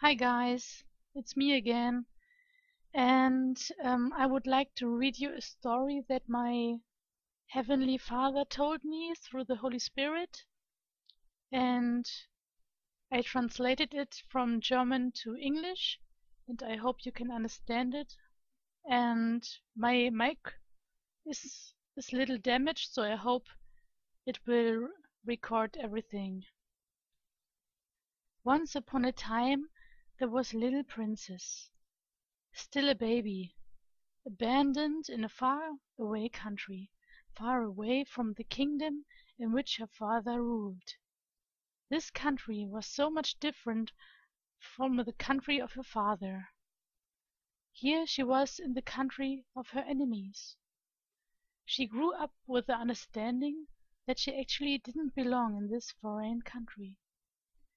Hi guys, it's me again, and I would like to read you a story that my Heavenly Father told me through the Holy Spirit, and I translated it from German to English, and I hope you can understand it. And my mic is a little damaged, so I hope it will record everything. Once upon a time, there was a little princess, still a baby, abandoned in a far-away country, far away from the kingdom in which her father ruled. This country was so much different from the country of her father. Here she was in the country of her enemies. She grew up with the understanding that she actually didn't belong in this foreign country.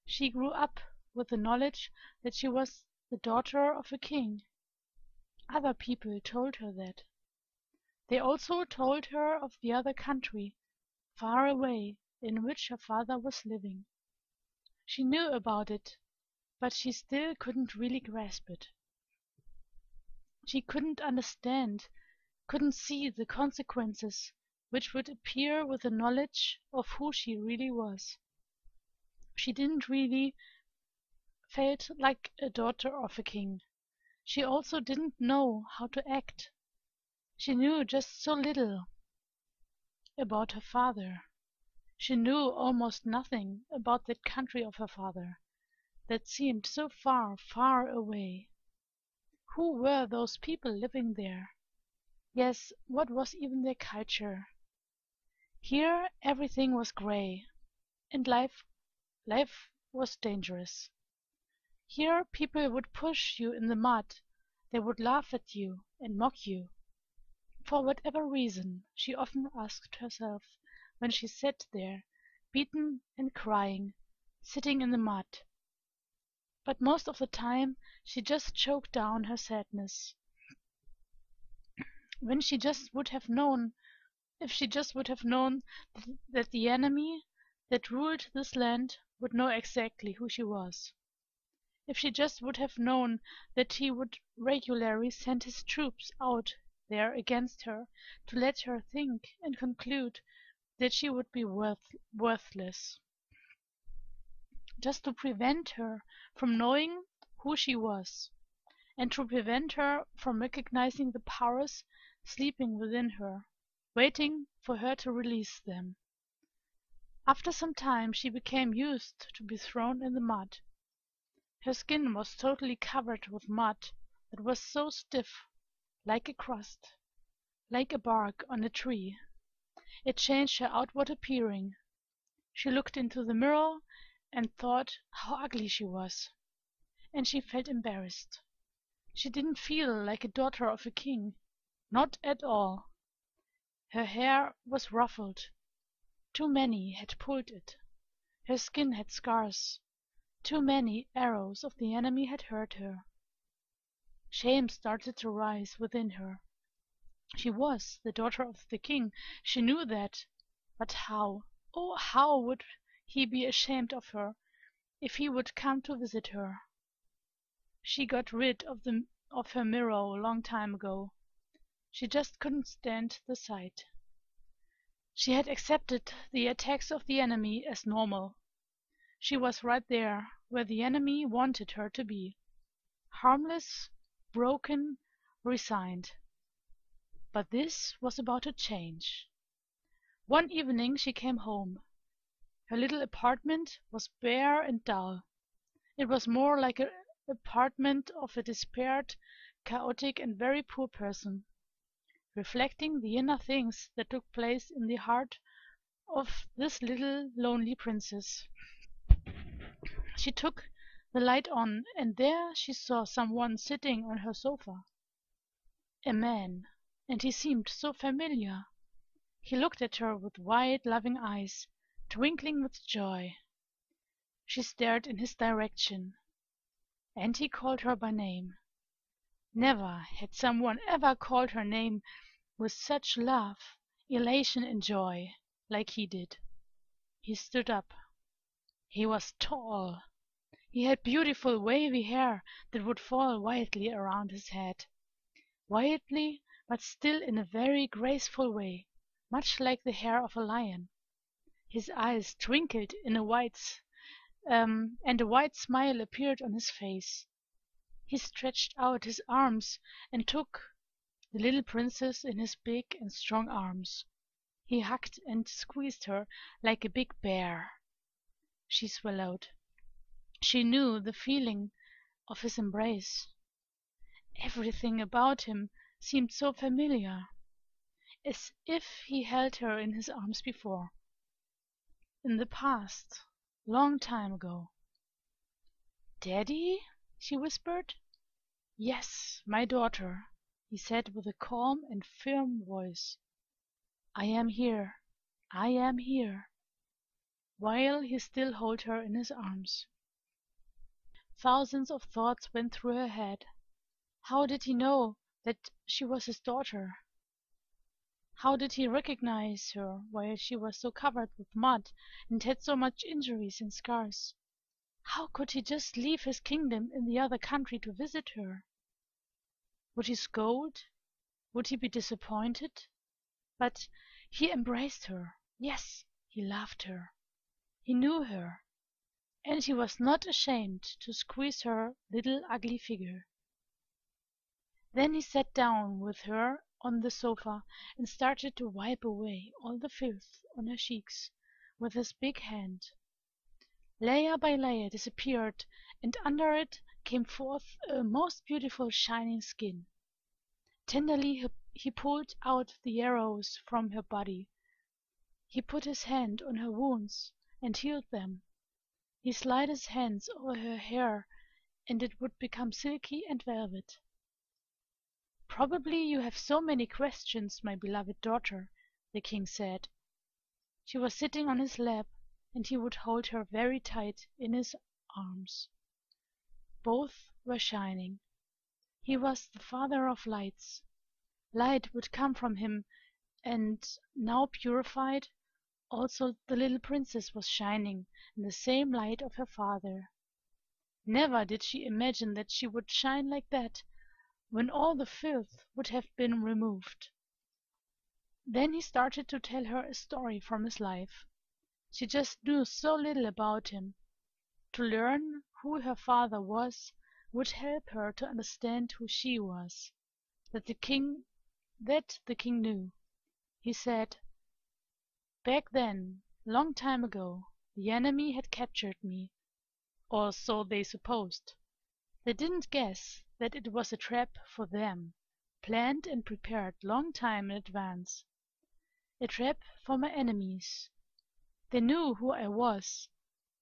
She grew up with the knowledge that she was the daughter of a king. Other people told her that. They also told her of the other country, far away, in which her father was living. She knew about it, but she still couldn't really grasp it. She couldn't understand, couldn't see the consequences which would appear with the knowledge of who she really was. She didn't really felt like a daughter of a king. She also didn't know how to act. She knew just so little about her father. She knew almost nothing about that country of her father, that seemed so far, far away. Who were those people living there? Yes, what was even their culture? Here everything was grey, and life was dangerous. Here people would push you in the mud, they would laugh at you and mock you. For whatever reason, she often asked herself when she sat there, beaten and crying, sitting in the mud. But most of the time she just choked down her sadness. When she just would have known, if she just would have known that the enemy that ruled this land would know exactly who she was. If she just would have known that he would regularly send his troops out there against her to let her think and conclude that she would be worthless, just to prevent her from knowing who she was, and to prevent her from recognizing the powers sleeping within her, waiting for her to release them. After some time she became used to be thrown in the mud. Her skin was totally covered with mud that was so stiff, like a crust, like a bark on a tree. It changed her outward appearing. She looked into the mirror and thought how ugly she was, and she felt embarrassed. She didn't feel like a daughter of a king, not at all. Her hair was ruffled. Too many had pulled it. Her skin had scars. Too many arrows of the enemy had hurt her. Shame started to rise within her. She was the daughter of the king. She knew that. But how, oh, how would he be ashamed of her if he would come to visit her? She got rid of her mirror a long time ago. She just couldn't stand the sight. She had accepted the attacks of the enemy as normal. She was right there where the enemy wanted her to be. Harmless, broken, resigned. But this was about to change. One evening she came home. Her little apartment was bare and dull. It was more like an apartment of a despaired, chaotic and very poor person, reflecting the inner things that took place in the heart of this little lonely princess. She took the light on, and there she saw someone sitting on her sofa. A man, and he seemed so familiar. He looked at her with wide, loving eyes, twinkling with joy. She stared in his direction, and he called her by name. Never had someone ever called her name with such love, elation and joy, like he did. He stood up. He was tall. He had beautiful wavy hair that would fall wildly around his head. Wildly, but still in a very graceful way, much like the hair of a lion. His eyes twinkled and a wide smile appeared on his face. He stretched out his arms and took the little princess in his big and strong arms. He hugged and squeezed her like a big bear. She swallowed. She knew the feeling of his embrace. Everything about him seemed so familiar, as if he held her in his arms before, in the past, long time ago. "Daddy?" she whispered. "Yes, my daughter," he said with a calm and firm voice. "I am here, I am here," while he still held her in his arms. Thousands of thoughts went through her head. How did he know that she was his daughter? How did he recognize her while she was so covered with mud and had so much injuries and scars? How could he just leave his kingdom in the other country to visit her? Would he scold? Would he be disappointed? But he embraced her. Yes, he loved her. He knew her. And he was not ashamed to squeeze her little ugly figure. Then he sat down with her on the sofa and started to wipe away all the filth on her cheeks with his big hand. Layer by layer disappeared, and under it came forth a most beautiful shining skin. Tenderly he pulled out the arrows from her body. He put his hand on her wounds and healed them. He slid his hands over her hair, and it would become silky and velvet. "Probably you have so many questions, my beloved daughter," the king said. She was sitting on his lap, and he would hold her very tight in his arms. Both were shining. He was the father of lights. Light would come from him, and now purified, also the little princess was shining in the same light of her father. Never did she imagine that she would shine like that, when all the filth would have been removed. Then he started to tell her a story from his life. She just knew so little about him. To learn who her father was would help her to understand who she was. That the king knew. He said, "Back then, long time ago, the enemy had captured me, or so they supposed. They didn't guess that it was a trap for them, planned and prepared long time in advance. A trap for my enemies. They knew who I was,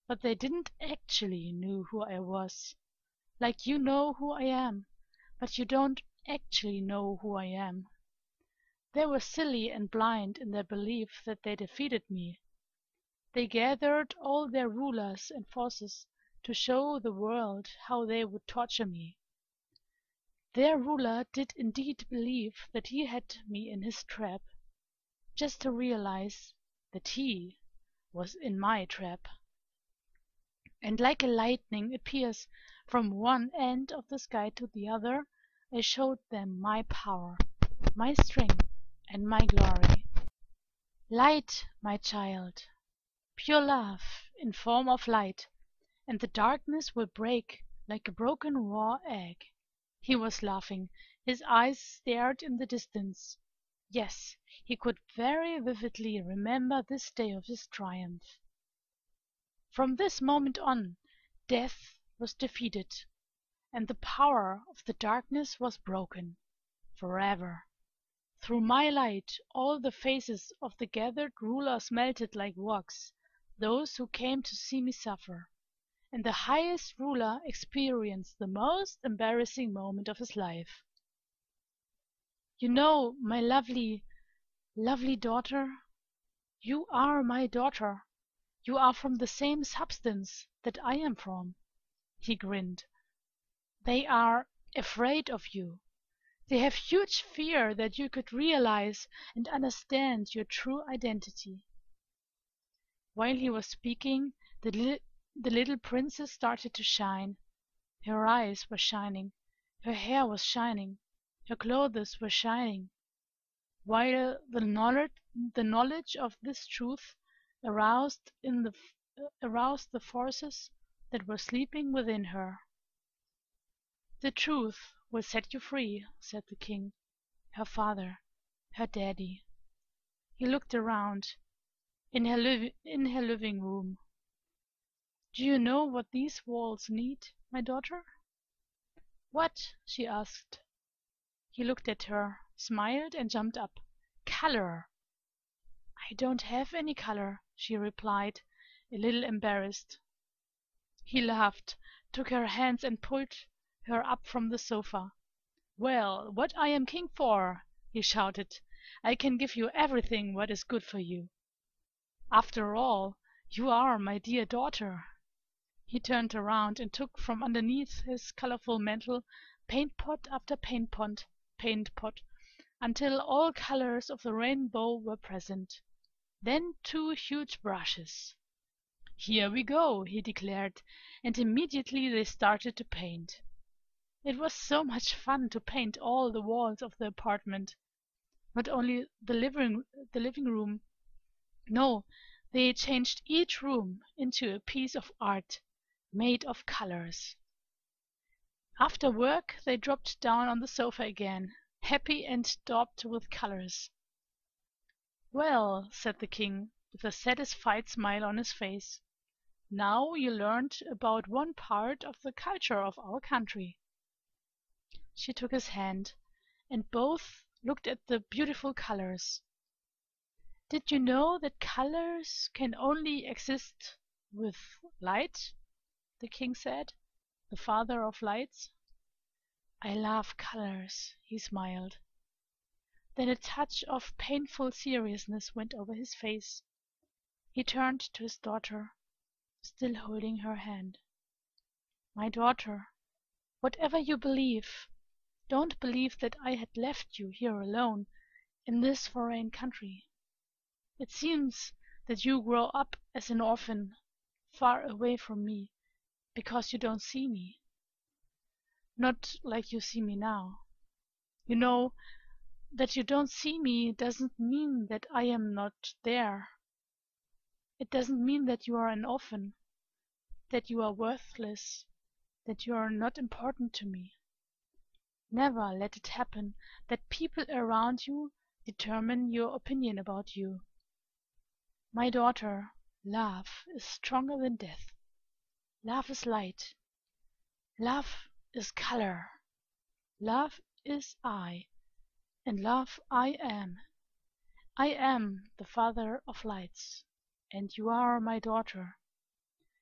but they didn't actually know who I was. Like you know who I am, but you don't actually know who I am. They were silly and blind in their belief that they defeated me. They gathered all their rulers and forces to show the world how they would torture me. Their ruler did indeed believe that he had me in his trap, just to realize that he was in my trap. And like a lightning appears from one end of the sky to the other, I showed them my power, my strength, and my glory. Light, my child, pure love in form of light, and the darkness will break like a broken raw egg." He was laughing. His eyes stared in the distance. Yes, he could very vividly remember this day of his triumph. From this moment on, death was defeated, and the power of the darkness was broken forever. Through my light all the faces of the gathered rulers melted like wax, those who came to see me suffer, and the highest ruler experienced the most embarrassing moment of his life. "You know, my lovely, lovely daughter, you are my daughter. You are from the same substance that I am from." He grinned. "They are afraid of you. They have huge fear that you could realize and understand your true identity." While he was speaking, the little princess started to shine. Her eyes were shining, her hair was shining, her clothes were shining, while the knowledge of this truth aroused the forces that were sleeping within her. "The truth will set you free," said the king. Her father, her daddy. He looked around in her living room. "Do you know what these walls need, my daughter?" "What?" she asked. He looked at her, smiled, and jumped up. "Color!" "I don't have any color," she replied, a little embarrassed. He laughed, took her hands and pulled her up from the sofa. "Well, what I am king for!" he shouted. "I can give you everything what is good for you. After all, you are my dear daughter." He turned around and took from underneath his colorful mantle paint pot after paint pot, until all colors of the rainbow were present. Then 2 huge brushes. "Here we go," he declared, and immediately they started to paint. It was so much fun to paint all the walls of the apartment. Not only the living room. No, they changed each room into a piece of art made of colors. After work they dropped down on the sofa again, happy and daubed with colors. "Well," said the king, with a satisfied smile on his face, "now you learned about one part of the culture of our country." She took his hand, and both looked at the beautiful colors. "Did you know that colors can only exist with light?" the king said, the father of lights. "I love colors," he smiled. Then a touch of painful seriousness went over his face. He turned to his daughter, still holding her hand. "My daughter, whatever you believe, don't believe that I had left you here alone in this foreign country. It seems that you grow up as an orphan, far away from me, because you don't see me. Not like you see me now. You know, that you don't see me doesn't mean that I am not there. It doesn't mean that you are an orphan, that you are worthless, that you are not important to me. Never let it happen that people around you determine your opinion about you. My daughter, love is stronger than death. Love is light. Love is color. Love is I, and love I am. I am the father of lights, and you are my daughter.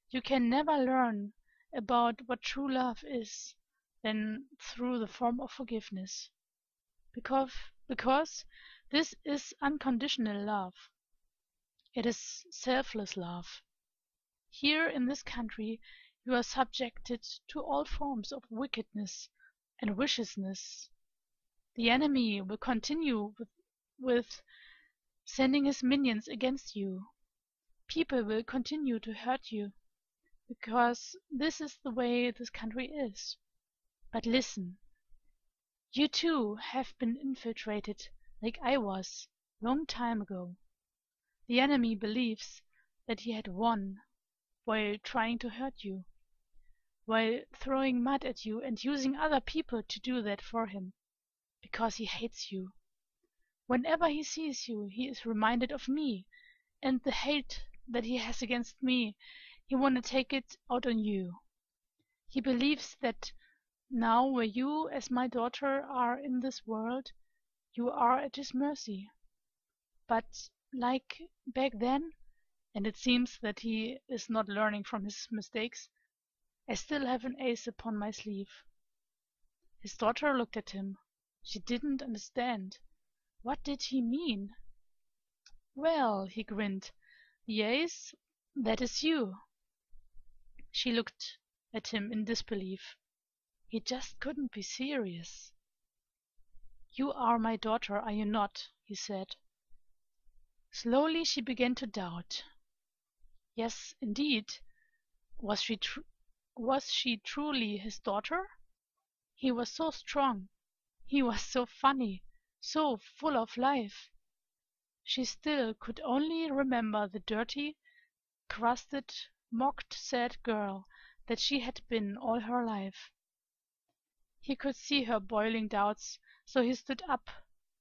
You can never learn about what true love is than through the form of forgiveness. Because this is unconditional love. It is selfless love. Here in this country you are subjected to all forms of wickedness and viciousness. The enemy will continue with sending his minions against you. People will continue to hurt you, because this is the way this country is. But listen, you too have been infiltrated, like I was, long time ago. The enemy believes that he had won while trying to hurt you, while throwing mud at you and using other people to do that for him, because he hates you. Whenever he sees you, he is reminded of me, and the hate that he has against me, he wants to take it out on you. He believes that now where you as my daughter are in this world, you are at his mercy. But like back then, and it seems that he is not learning from his mistakes, I still have an ace upon my sleeve." His daughter looked at him. She didn't understand. What did he mean? "Well," he grinned, "the ace, that is you." She looked at him in disbelief. He just couldn't be serious. "You are my daughter, are you not?" he said. Slowly she began to doubt. Yes, indeed. Was she was she truly his daughter? He was so strong, he was so funny, so full of life. She still could only remember the dirty, crusted, mocked sad girl that she had been all her life. He could see her boiling doubts, so he stood up,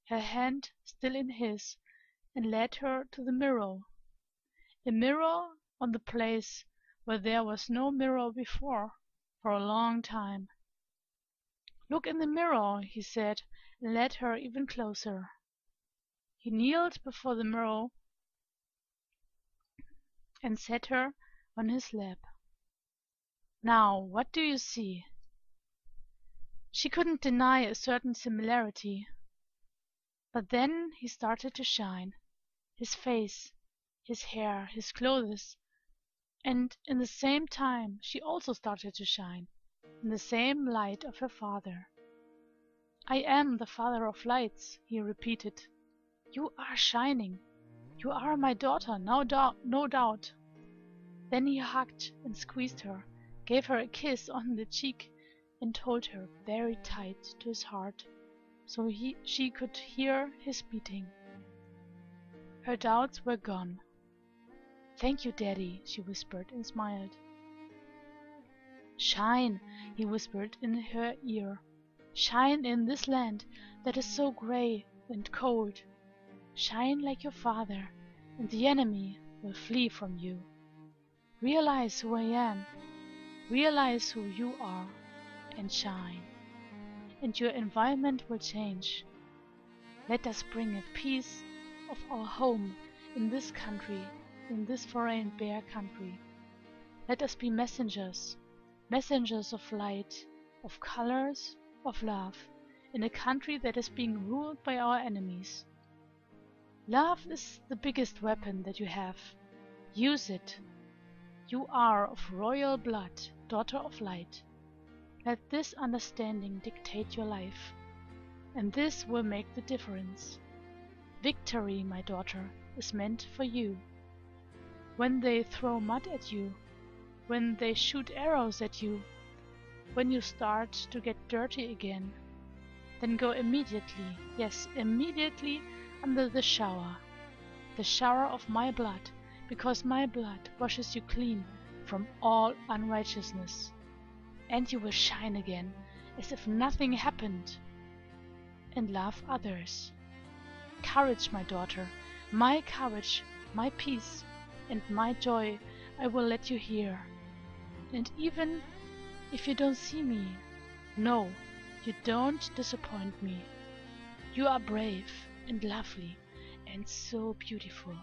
her hand still in his, and led her to the mirror. A mirror on the place where there was no mirror before, for a long time. "Look in the mirror," he said, and led her even closer. He kneeled before the mirror and set her on his lap. "Now, what do you see?" She couldn't deny a certain similarity. But then he started to shine, his face, his hair, his clothes, and in the same time she also started to shine, in the same light of her father. "I am the Father of Lights," he repeated. "You are shining. You are my daughter, no doubt." Then he hugged and squeezed her, gave her a kiss on the cheek, and held her very tight to his heart, so she could hear his beating. Her doubts were gone. "Thank you, Daddy," she whispered and smiled. "Shine," he whispered in her ear. "Shine in this land that is so gray and cold. Shine like your father, and the enemy will flee from you. Realize who I am, realize who you are, and shine. And your environment will change. Let us bring a piece of our home in this country, in this foreign bare country. Let us be messengers, messengers of light, of colors, of love, in a country that is being ruled by our enemies. Love is the biggest weapon that you have. Use it. You are of royal blood, daughter of light. Let this understanding dictate your life, and this will make the difference. Victory, my daughter, is meant for you. When they throw mud at you, when they shoot arrows at you, when you start to get dirty again, then go immediately, yes, immediately under the shower of my blood, because my blood washes you clean from all unrighteousness. And you will shine again, as if nothing happened, and love others. Courage, my daughter, my courage, my peace, and my joy I will let you hear. And even if you don't see me, no, you don't disappoint me. You are brave and lovely and so beautiful."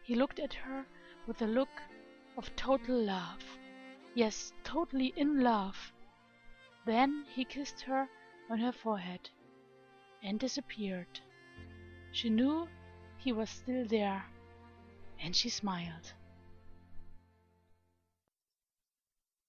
He looked at her with a look of total love. Yes, totally in love. Then he kissed her on her forehead and disappeared. She knew he was still there, and she smiled.